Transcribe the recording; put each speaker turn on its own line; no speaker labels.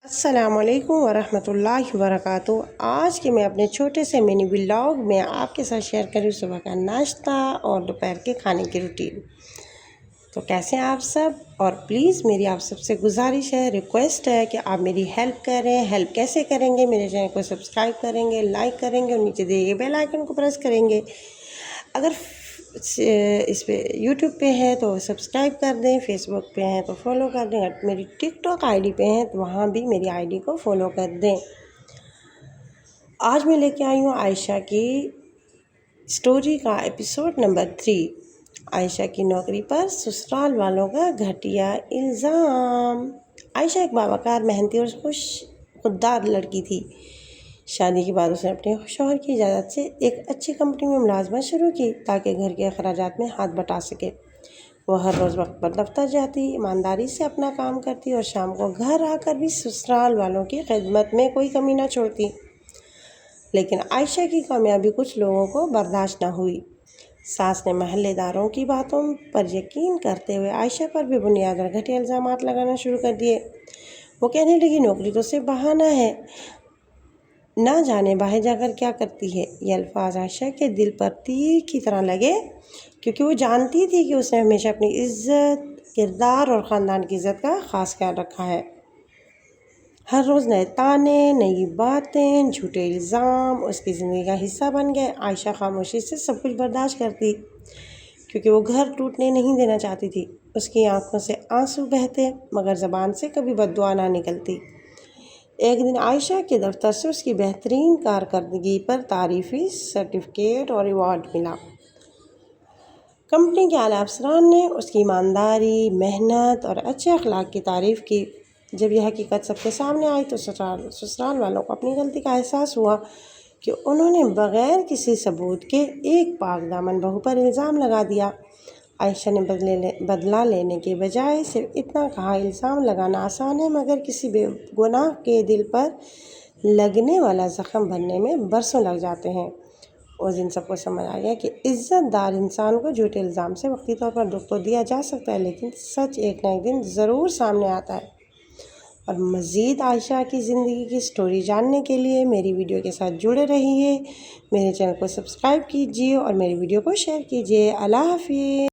السلام علیکم ورحمۃ اللہ وبرکاتہ۔ آج کے میں اپنے چھوٹے سے منی ولاگ میں آپ کے ساتھ شیئر کروں صبح کا ناشتہ اور دوپہر کے کھانے کی روٹین۔ تو کیسے ہیں آپ سب؟ اور پلیز میری آپ سب سے گزارش ہے، ریکویسٹ ہے کہ آپ میری ہیلپ کریں۔ ہیلپ کیسے کریں گے؟ میرے چینل کو سبسکرائب کریں گے، لائک کریں گے اور نیچے دیے گئے بیل آئیکن کو پریس کریں گے۔ اگر اس پہ یوٹیوب پہ ہے تو سبسکرائب کر دیں، فیس بک پہ ہیں تو فالو کر دیں، اور میری ٹک ٹاک آئی ڈی پہ ہیں تو وہاں بھی میری آئی ڈی کو فالو کر دیں۔ آج میں لے کے آئی ہوں عائشہ کی سٹوری کا ایپیسوڈ نمبر 3۔ عائشہ کی نوکری پر سسرال والوں کا گھٹیا الزام۔ عائشہ ایک باوقار، محنتی اور خوددار لڑکی تھی۔ شادی کے بعد اس نے اپنے شوہر کی اجازت سے ایک اچھی کمپنی میں ملازمت شروع کی تاکہ گھر کے اخراجات میں ہاتھ بٹا سکے۔ وہ ہر روز وقت پر دفتر جاتی، ایمانداری سے اپنا کام کرتی اور شام کو گھر آ کر بھی سسرال والوں کی خدمت میں کوئی کمی نہ چھوڑتی۔ لیکن عائشہ کی کامیابی کچھ لوگوں کو برداشت نہ ہوئی۔ ساس نے محلے داروں کی باتوں پر یقین کرتے ہوئے عائشہ پر بے بنیاد اور گھٹیا الزامات لگانا شروع کر دیے۔ وہ کہنے لگی، نوکری تو صرف بہانہ ہے، نہ جانے باہر جا کر کیا کرتی ہے۔ یہ الفاظ عائشہ کے دل پر تیر کی طرح لگے، کیونکہ وہ جانتی تھی کہ اس نے ہمیشہ اپنی عزت، کردار اور خاندان کی عزت کا خاص خیال رکھا ہے۔ ہر روز نئے تانے، نئی باتیں، جھوٹے الزام اس کی زندگی کا حصہ بن گئے۔ عائشہ خاموشی سے سب کچھ برداشت کرتی، کیونکہ وہ گھر ٹوٹنے نہیں دینا چاہتی تھی۔ اس کی آنکھوں سے آنسو بہتے مگر زبان سے کبھی بد دعا نہ نکلتی۔ ایک دن عائشہ کے دفتر سے اس کی بہترین کارکردگی پر تعریفی سرٹیفکیٹ اور ایوارڈ ملا۔ کمپنی کے اعلیٰ افسران نے اس کی ایمانداری، محنت اور اچھے اخلاق کی تعریف کی۔ جب یہ حقیقت سب کے سامنے آئی تو سسرال والوں کو اپنی غلطی کا احساس ہوا کہ انہوں نے بغیر کسی ثبوت کے ایک پاک دامن بہو پر الزام لگا دیا۔ عائشہ نے بدلہ لینے کے بجائے صرف اتنا کہا، الزام لگانا آسان ہے مگر کسی بے گناہ کے دل پر لگنے والا زخم بھرنے میں برسوں لگ جاتے ہیں۔ اس دن سب کو سمجھ آ گیا کہ عزت دار انسان کو جھوٹے الزام سے وقتی طور پر دکھ تو دیا جا سکتا ہے، لیکن سچ ایک نہ ایک دن ضرور سامنے آتا ہے۔ اور مزید عائشہ کی زندگی کی سٹوری جاننے کے لیے میری ویڈیو کے ساتھ جڑے رہیے۔ میرے چینل کو سبسکرائب کیجیے اور میری ویڈیو کو شیئر کیجیے۔ اللہ حافظ۔